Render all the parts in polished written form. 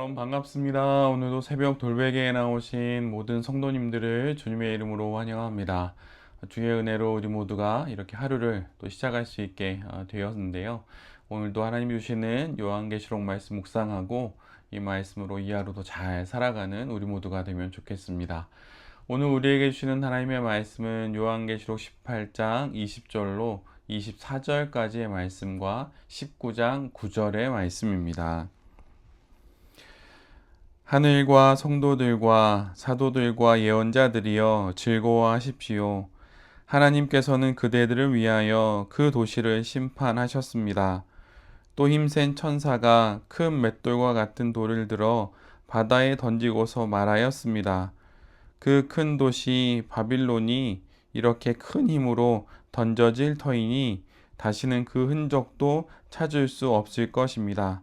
여러분 반갑습니다. 오늘도 새벽 돌베개에 나오신 모든 성도님들을 주님의 이름으로 환영합니다. 주의 은혜로 우리 모두가 이렇게 하루를 또 시작할 수 있게 되었는데요. 오늘도 하나님이 주시는 요한계시록 말씀 묵상하고 이 말씀으로 이 하루도 잘 살아가는 우리 모두가 되면 좋겠습니다. 오늘 우리에게 주시는 하나님의 말씀은 요한계시록 18장 20절로 24절까지의 말씀과 19장 9절의 말씀입니다. 하늘과 성도들과 사도들과 예언자들이여 즐거워하십시오. 하나님께서는 그대들을 위하여 그 도시를 심판하셨습니다. 또 힘센 천사가 큰 맷돌과 같은 돌을 들어 바다에 던지고서 말하였습니다. 그 큰 도시 바빌론이 이렇게 큰 힘으로 던져질 터이니 다시는 그 흔적도 찾을 수 없을 것입니다.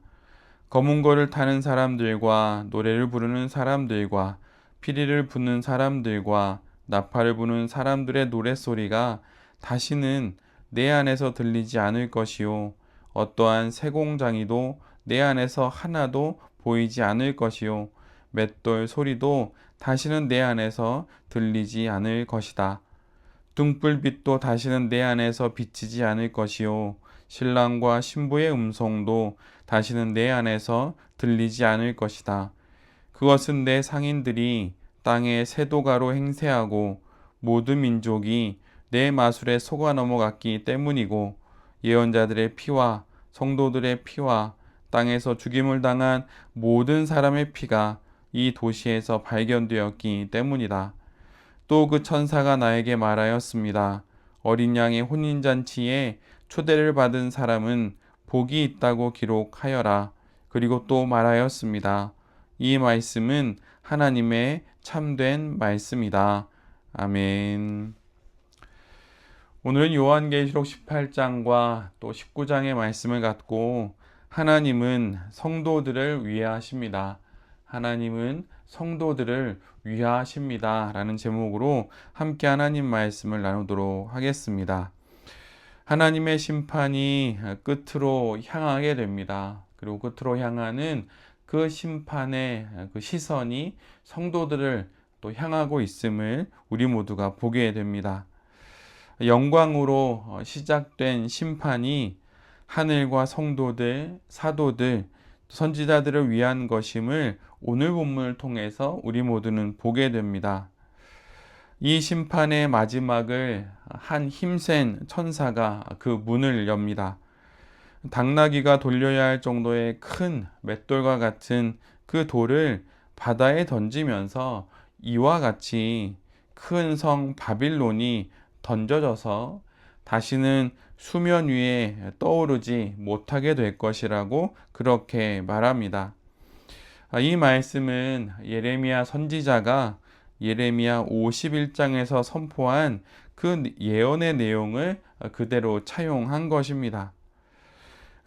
검은 고를 타는 사람들과 노래를 부르는 사람들과 피리를 부는 사람들과 나팔을 부는 사람들의 노랫소리가 다시는 내 안에서 들리지 않을 것이요 어떠한 세공장이도 내 안에서 하나도 보이지 않을 것이요 맷돌 소리도 다시는 내 안에서 들리지 않을 것이다. 등불빛도 다시는 내 안에서 비치지 않을 것이요 신랑과 신부의 음성도 다시는 내 안에서 들리지 않을 것이다. 그것은 내 상인들이 땅에 세도가로 행세하고 모든 민족이 내 마술에 속아 넘어갔기 때문이고 예언자들의 피와 성도들의 피와 땅에서 죽임을 당한 모든 사람의 피가 이 도시에서 발견되었기 때문이다. 또 그 천사가 나에게 말하였습니다. 어린 양의 혼인잔치에 초대를 받은 사람은 복이 있다고 기록하여라. 그리고 또 말하였습니다. 이 말씀은 하나님의 참된 말씀이다. 아멘. 오늘은 요한계시록 18장과 또 19장의 말씀을 갖고 하나님은 성도들을 위하십니다. 하나님은 성도들을 위하십니다. 라는 제목으로 함께 하나님 말씀을 나누도록 하겠습니다. 하나님의 심판이 끝으로 향하게 됩니다. 그리고 끝으로 향하는 그 심판의 그 시선이 성도들을 또 향하고 있음을 우리 모두가 보게 됩니다. 영광으로 시작된 심판이 하늘과 성도들, 사도들, 선지자들을 위한 것임을 오늘 본문을 통해서 우리 모두는 보게 됩니다. 이 심판의 마지막을 한 힘센 천사가 그 문을 엽니다. 당나귀가 돌려야 할 정도의 큰 맷돌과 같은 그 돌을 바다에 던지면서 이와 같이 큰 성 바빌론이 던져져서 다시는 수면 위에 떠오르지 못하게 될 것이라고 그렇게 말합니다. 이 말씀은 예레미야 선지자가 예레미야 51장에서 선포한 그 예언의 내용을 그대로 차용한 것입니다.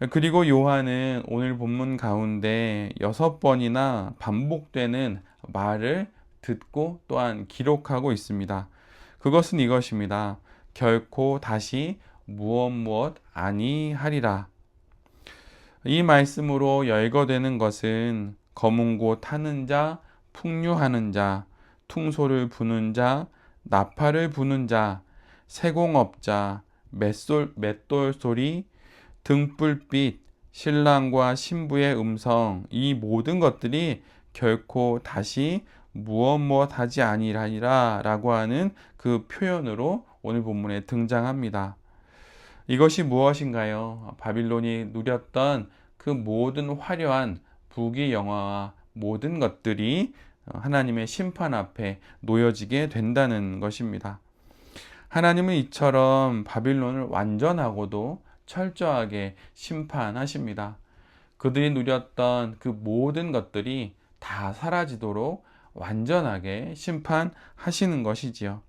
그리고 요한은 오늘 본문 가운데 6번이나 반복되는 말을 듣고 또한 기록하고 있습니다. 그것은 이것입니다. 결코 다시 무엇 아니하리라. 이 말씀으로 열거되는 것은 검은 고 타는 자, 풍류하는 자, 퉁소를 부는 자, 나팔을 부는 자, 세공업자, 맷돌 소리, 등불빛, 신랑과 신부의 음성, 이 모든 것들이 결코 다시 무엇 하지 아니하리라 라고 하는 그 표현으로 오늘 본문에 등장합니다. 이것이 무엇인가요? 바빌론이 누렸던 그 모든 화려한 부귀 영화와 모든 것들이 하나님의 심판 앞에 놓여지게 된다는 것입니다. 하나님은 이처럼 바빌론을 완전하고도 철저하게 심판하십니다. 그들이 누렸던 그 모든 것들이 다 사라지도록 완전하게 심판하시는 것이지요.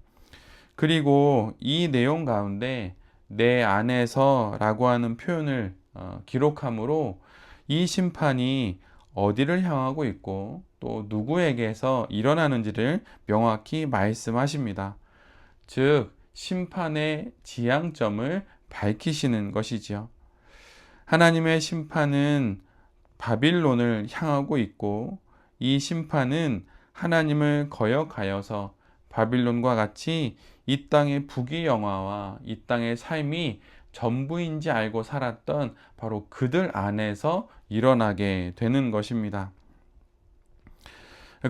그리고 이 내용 가운데 내 안에서 라고 하는 표현을 기록함으로 이 심판이 어디를 향하고 있고 또 누구에게서 일어나는지를 명확히 말씀하십니다. 즉 심판의 지향점을 밝히시는 것이지요. 하나님의 심판은 바빌론을 향하고 있고, 이 심판은 하나님을 거역하여서 바빌론과 같이 이 땅의 부귀영화와 이 땅의 삶이 전부인지 알고 살았던 바로 그들 안에서 일어나게 되는 것입니다.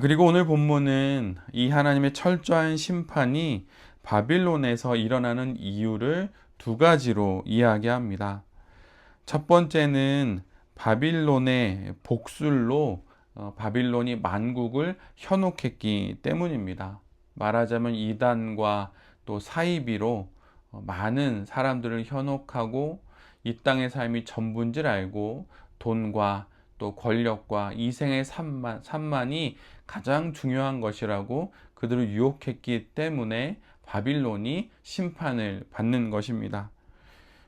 그리고 오늘 본문은 이 하나님의 철저한 심판이 바빌론에서 일어나는 이유를 두 가지로 이야기합니다. 첫 번째는 바빌론의 복술로 바빌론이 만국을 현혹했기 때문입니다. 말하자면 이단과 또 사이비로 많은 사람들을 현혹하고 이 땅의 삶이 전부인 줄 알고 돈과 또 권력과 이생의 산만이 가장 중요한 것이라고 그들을 유혹했기 때문에 바빌론이 심판을 받는 것입니다.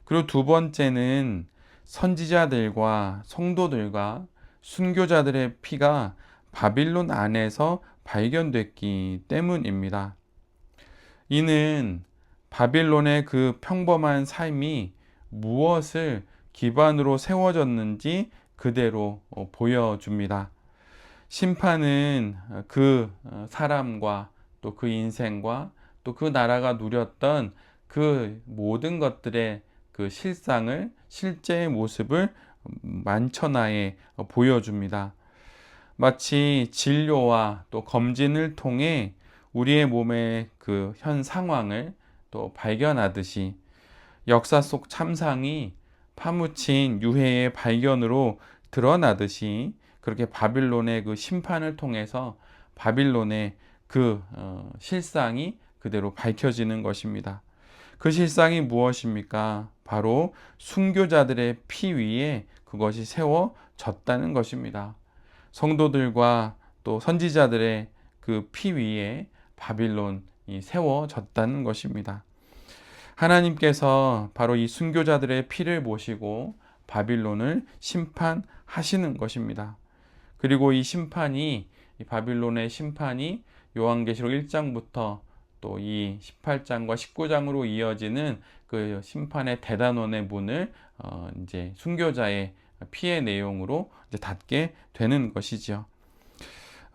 그리고 두 번째는 선지자들과 성도들과 순교자들의 피가 바빌론 안에서 발견됐기 때문입니다. 이는 바빌론의 그 평범한 삶이 무엇을 기반으로 세워졌는지 그대로 보여줍니다. 심판은 그 사람과 또 그 인생과 또 그 나라가 누렸던 그 모든 것들의 그 실상을, 실제의 모습을 만천하에 보여줍니다. 마치 진료와 또 검진을 통해 우리의 몸의 그 현 상황을 또 발견하듯이 역사 속 참상이 파묻힌 유해의 발견으로 드러나듯이 그렇게 바빌론의 그 심판을 통해서 바빌론의 그 실상이 그대로 밝혀지는 것입니다. 그 실상이 무엇입니까? 바로 순교자들의 피 위에 그것이 세워졌다는 것입니다. 성도들과 또 선지자들의 그 피 위에 바빌론이 세워졌다는 것입니다. 하나님께서 바로 이 순교자들의 피를 모시고 바빌론을 심판하시는 것입니다. 그리고 이 심판이, 이 바빌론의 심판이 요한계시록 1장부터 또 이 18장과 19장으로 이어지는 그 심판의 대단원의 문을 이제 순교자의 피의 내용으로 이제 닫게 되는 것이죠.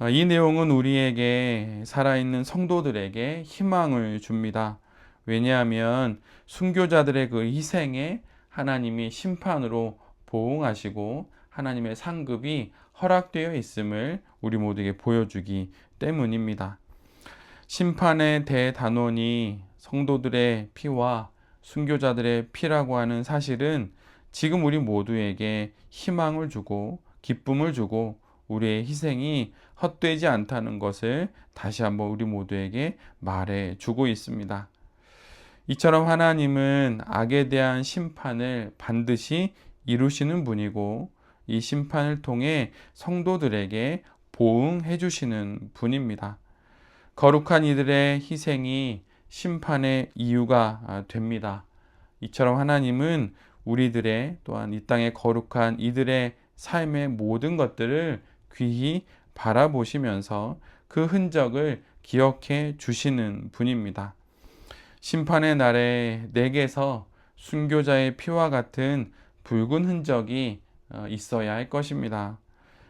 이 내용은 우리에게, 살아있는 성도들에게 희망을 줍니다. 왜냐하면 순교자들의 그 희생에 하나님이 심판으로 보응하시고 하나님의 상급이 허락되어 있음을 우리 모두에게 보여주기 때문입니다. 심판의 대단원이 성도들의 피와 순교자들의 피라고 하는 사실은 지금 우리 모두에게 희망을 주고 기쁨을 주고 우리의 희생이 헛되지 않다는 것을 다시 한번 우리 모두에게 말해 주고 있습니다. 이처럼 하나님은 악에 대한 심판을 반드시 이루시는 분이고 이 심판을 통해 성도들에게 보응해 주시는 분입니다. 거룩한 이들의 희생이 심판의 이유가 됩니다. 이처럼 하나님은 우리들의, 또한 이 땅의 거룩한 이들의 삶의 모든 것들을 귀히 바라보시면서 그 흔적을 기억해 주시는 분입니다. 심판의 날에 내게서 순교자의 피와 같은 붉은 흔적이 있어야 할 것입니다.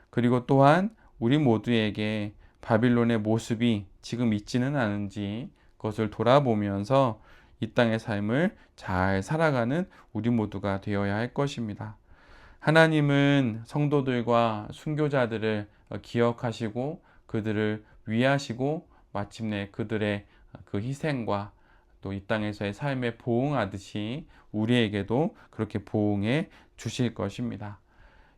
그리고 또한 우리 모두에게 바빌론의 모습이 지금 있지는 않은지 그것을 돌아보면서 이 땅의 삶을 잘 살아가는 우리 모두가 되어야 할 것입니다. 하나님은 성도들과 순교자들을 기억하시고 그들을 위하시고 마침내 그들의 그 희생과 또 이 땅에서의 삶에 보응하듯이 우리에게도 그렇게 보응해 주실 것입니다.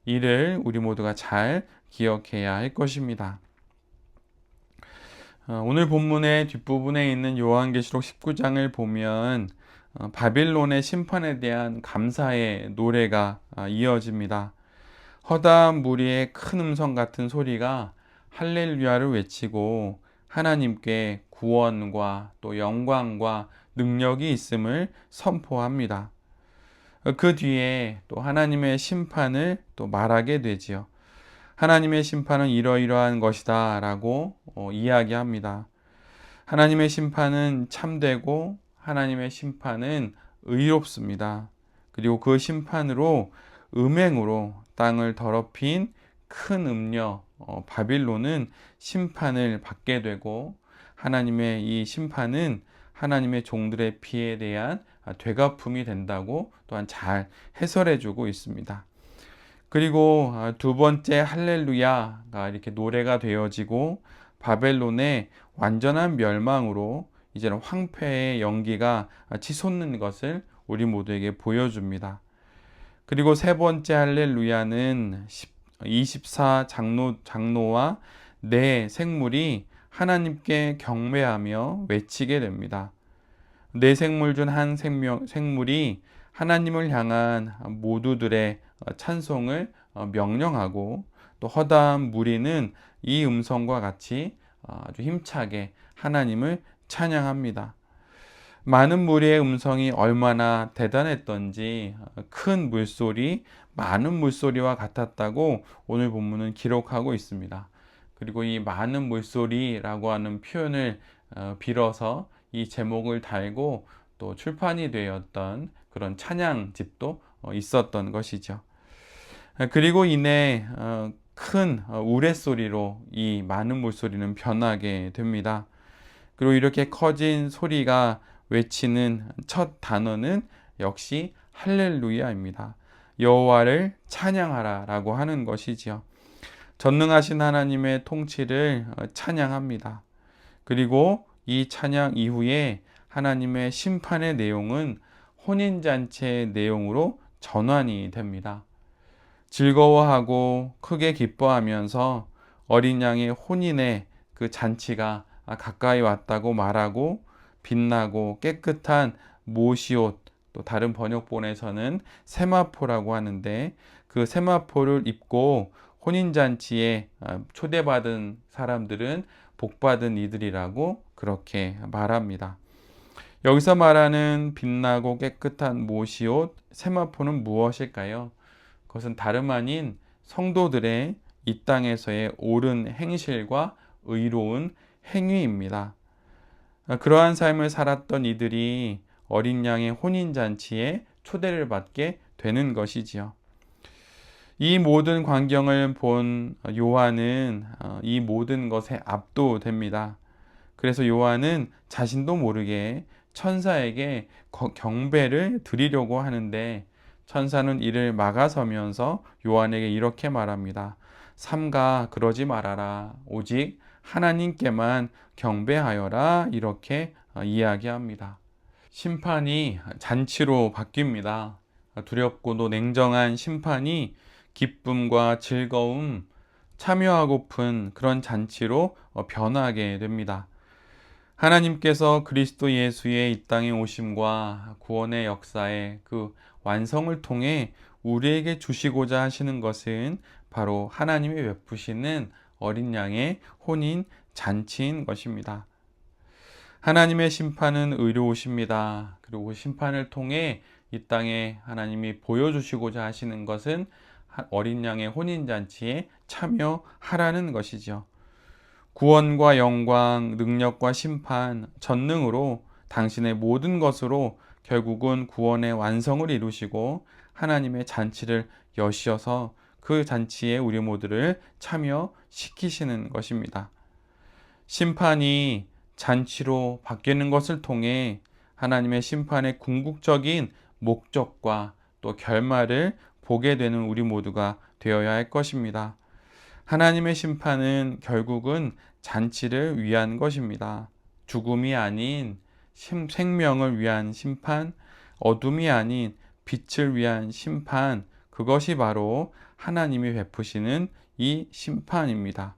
이를 우리 모두가 잘 기억해야 할 것입니다. 오늘 본문의 뒷부분에 있는 요한계시록 19장을 보면 바빌론의 심판에 대한 감사의 노래가 이어집니다. 허다한 무리의 큰 음성 같은 소리가 할렐루야를 외치고 하나님께 구원과 또 영광과 능력이 있음을 선포합니다. 그 뒤에 또 하나님의 심판을 또 말하게 되지요. 하나님의 심판은 이러이러한 것이다 라고 이야기합니다. 하나님의 심판은 참되고 하나님의 심판은 의롭습니다. 그리고 그 심판으로 음행으로 땅을 더럽힌 큰 음녀 바빌론은 심판을 받게 되고, 하나님의 이 심판은 하나님의 종들의 피에 대한 되갚음이 된다고 또한 잘 해설해 주고 있습니다. 그리고 두 번째 할렐루야가 이렇게 노래가 되어지고, 바벨론의 완전한 멸망으로 이제는 황폐의 연기가 치솟는 것을 우리 모두에게 보여줍니다. 그리고 세 번째 할렐루야는 24 장로와 네 생물이 하나님께 경배하며 외치게 됩니다. 네 생물 중 한 생물이 하나님을 향한 모두들의 찬송을 명령하고, 또 허다한 무리는 이 음성과 같이 아주 힘차게 하나님을 찬양합니다. 많은 무리의 음성이 얼마나 대단했던지 큰 물소리, 많은 물소리와 같았다고 오늘 본문은 기록하고 있습니다. 그리고 이 많은 물소리라고 하는 표현을 빌어서 이 제목을 달고 또 출판이 되었던 그런 찬양집도 있었던 것이죠. 그리고 이내 큰 우레소리로 이 많은 물소리는 변하게 됩니다. 그리고 이렇게 커진 소리가 외치는 첫 단어는 역시 할렐루야입니다. 여호와를 찬양하라라고 하는 것이지요. 전능하신 하나님의 통치를 찬양합니다. 그리고 이 찬양 이후에 하나님의 심판의 내용은 혼인잔치의 내용으로 전환이 됩니다. 즐거워하고 크게 기뻐하면서 어린 양의 혼인의 그 잔치가 가까이 왔다고 말하고, 빛나고 깨끗한 모시옷, 또 다른 번역본에서는 세마포라고 하는데, 그 세마포를 입고 혼인잔치에 초대받은 사람들은 복받은 이들이라고 그렇게 말합니다. 여기서 말하는 빛나고 깨끗한 모시옷, 세마포는 무엇일까요? 그것은 다름 아닌 성도들의 이 땅에서의 옳은 행실과 의로운 행위입니다. 그러한 삶을 살았던 이들이 어린 양의 혼인잔치에 초대를 받게 되는 것이지요. 이 모든 광경을 본 요한은 이 모든 것에 압도됩니다. 그래서 요한은 자신도 모르게 천사에게 경배를 드리려고 하는데, 천사는 이를 막아서면서 요한에게 이렇게 말합니다. 삼가 그러지 말아라. 오직 하나님께만 경배하여라. 이렇게 이야기합니다. 심판이 잔치로 바뀝니다. 두렵고도 냉정한 심판이 기쁨과 즐거움, 참여하고픈 그런 잔치로 변하게 됩니다. 하나님께서 그리스도 예수의 이 땅에 오심과 구원의 역사의 그 완성을 통해 우리에게 주시고자 하시는 것은 바로 하나님이 베푸시는 어린 양의 혼인 잔치인 것입니다. 하나님의 심판은 의로우십니다. 그리고 심판을 통해 이 땅에 하나님이 보여주시고자 하시는 것은 어린 양의 혼인잔치에 참여하라는 것이죠. 구원과 영광, 능력과 심판, 전능으로 당신의 모든 것으로 결국은 구원의 완성을 이루시고 하나님의 잔치를 여시어서 그 잔치에 우리 모두를 참여시키시는 것입니다. 심판이 잔치로 바뀌는 것을 통해 하나님의 심판의 궁극적인 목적과 또 결말을 보게 되는 우리 모두가 되어야 할 것입니다. 하나님의 심판은 결국은 잔치를 위한 것입니다. 죽음이 아닌 생명을 위한 심판, 어둠이 아닌 빛을 위한 심판, 그것이 바로 하나님이 베푸시는 이 심판입니다.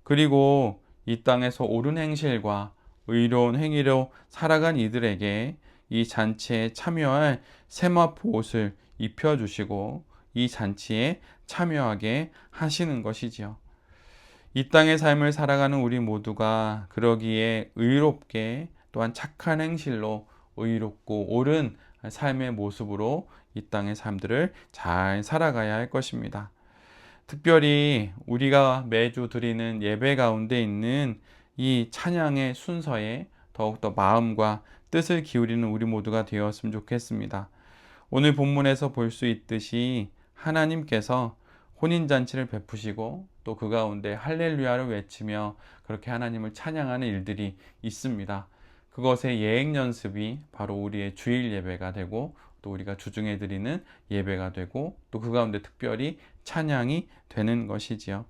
그리고 이 땅에서 옳은 행실과 의로운 행위로 살아간 이들에게 이 잔치에 참여할 세마포 옷을 입혀주시고 이 잔치에 참여하게 하시는 것이지요. 이 땅의 삶을 살아가는 우리 모두가 그러기에 의롭게 또한 착한 행실로 의롭고 옳은 삶의 모습으로 이 땅의 삶들을 잘 살아가야 할 것입니다. 특별히 우리가 매주 드리는 예배 가운데 있는 이 찬양의 순서에 더욱더 마음과 뜻을 기울이는 우리 모두가 되었으면 좋겠습니다. 오늘 본문에서 볼 수 있듯이 하나님께서 혼인잔치를 베푸시고 또 그 가운데 할렐루야를 외치며 그렇게 하나님을 찬양하는 일들이 있습니다. 그것의 예행 연습이 바로 우리의 주일 예배가 되고 또 우리가 주중에 드리는 예배가 되고 또 그 가운데 특별히 찬양이 되는 것이지요.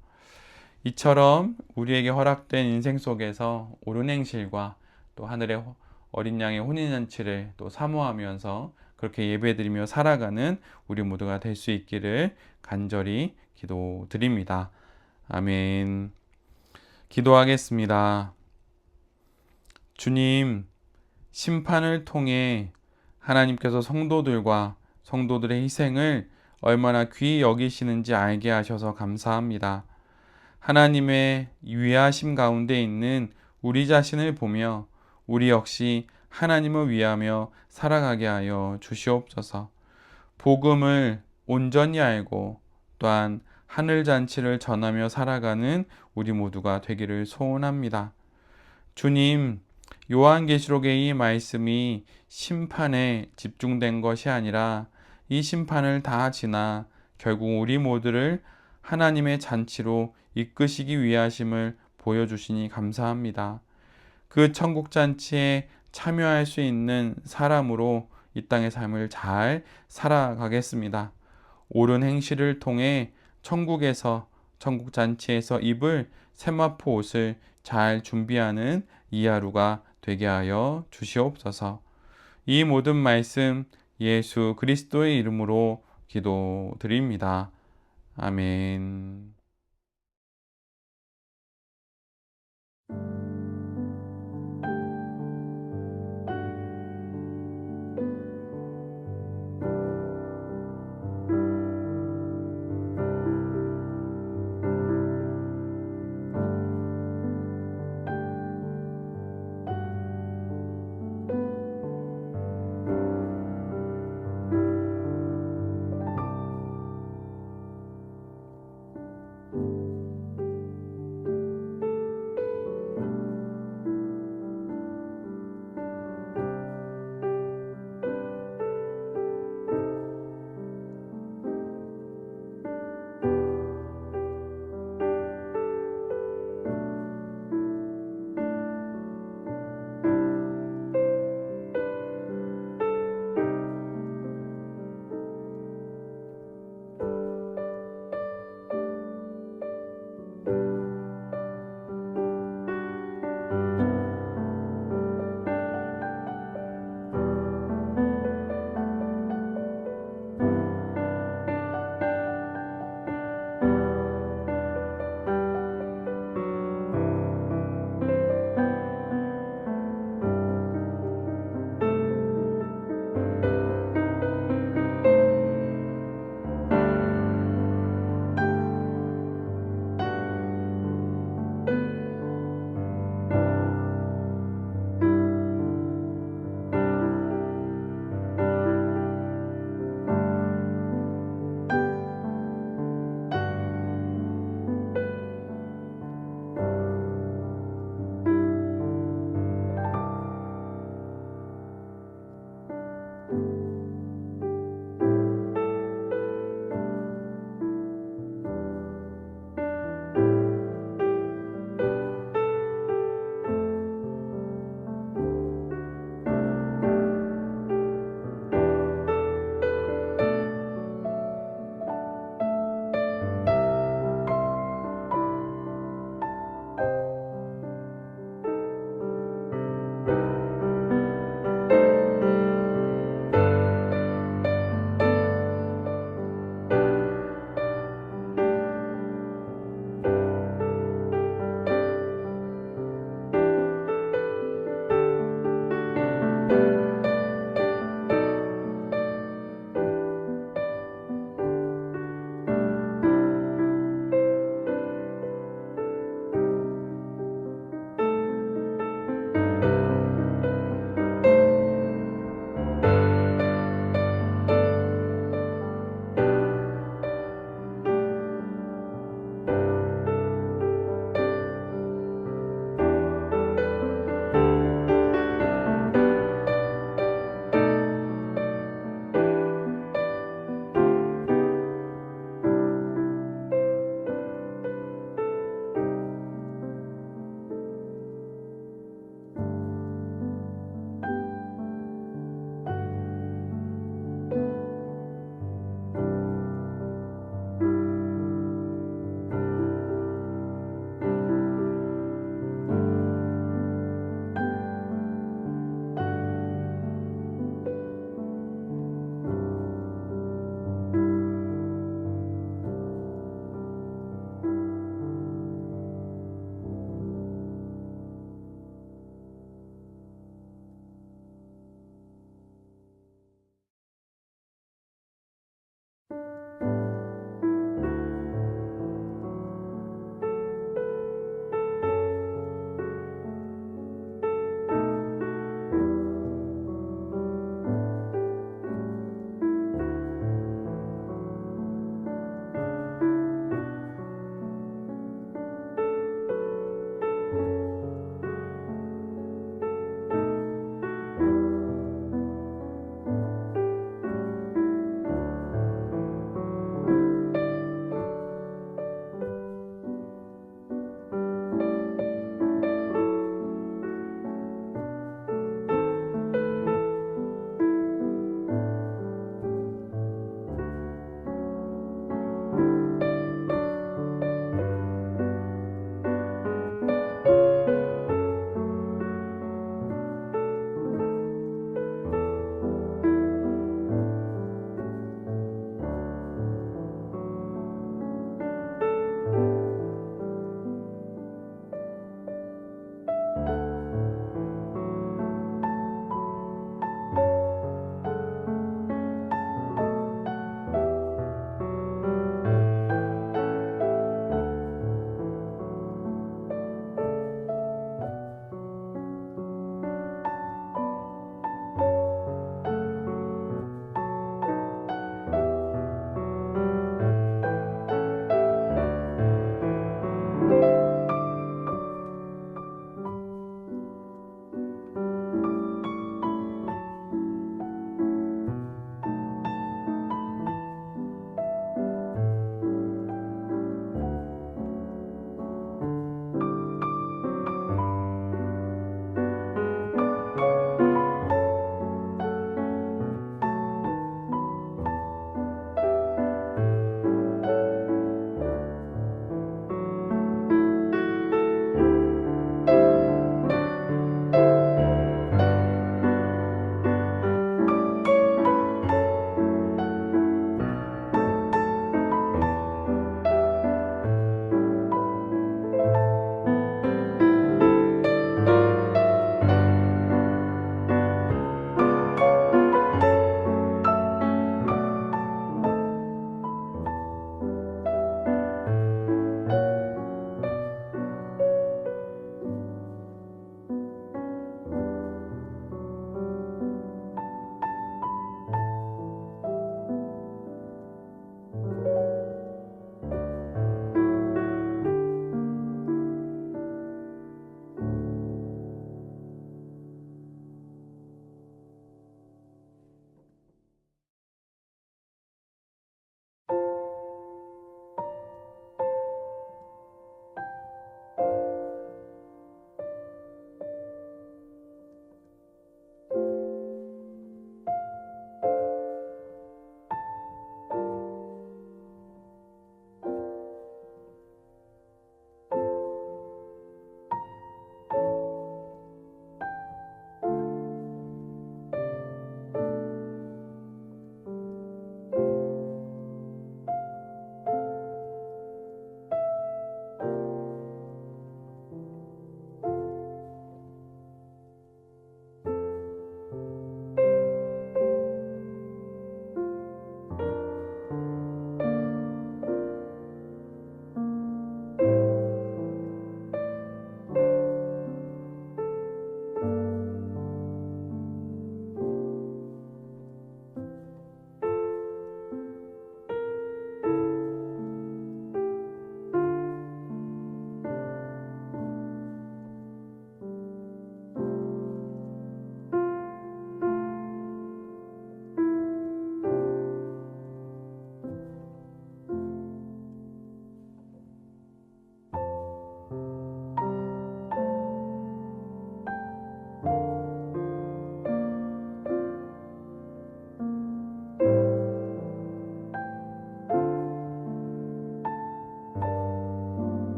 이처럼 우리에게 허락된 인생 속에서 옳은 행실과 또 하늘의 어린 양의 혼인잔치를 또 사모하면서 그렇게 예배드리며 살아가는 우리 모두가 될 수 있기를 간절히 기도드립니다. 아멘. 기도하겠습니다. 주님, 심판을 통해 하나님께서 성도들과 성도들의 희생을 얼마나 귀히 여기시는지 알게 하셔서 감사합니다. 하나님의 위하심 가운데 있는 우리 자신을 보며 우리 역시 하나님을 위하며 살아가게 하여 주시옵소서. 복음을 온전히 알고 또한 하늘잔치를 전하며 살아가는 우리 모두가 되기를 소원합니다. 주님, 요한계시록의 이 말씀이 심판에 집중된 것이 아니라 이 심판을 다 지나 결국 우리 모두를 하나님의 잔치로 이끄시기 위하심을 보여주시니 감사합니다. 그 천국잔치에 참여할 수 있는 사람으로 이 땅의 삶을 잘 살아가겠습니다. 옳은 행실을 통해 천국에서 천국잔치에서 입을 세마포 옷을 잘 준비하는 이 하루가 되게 하여 주시옵소서. 이 모든 말씀 예수 그리스도의 이름으로 기도드립니다. 아멘.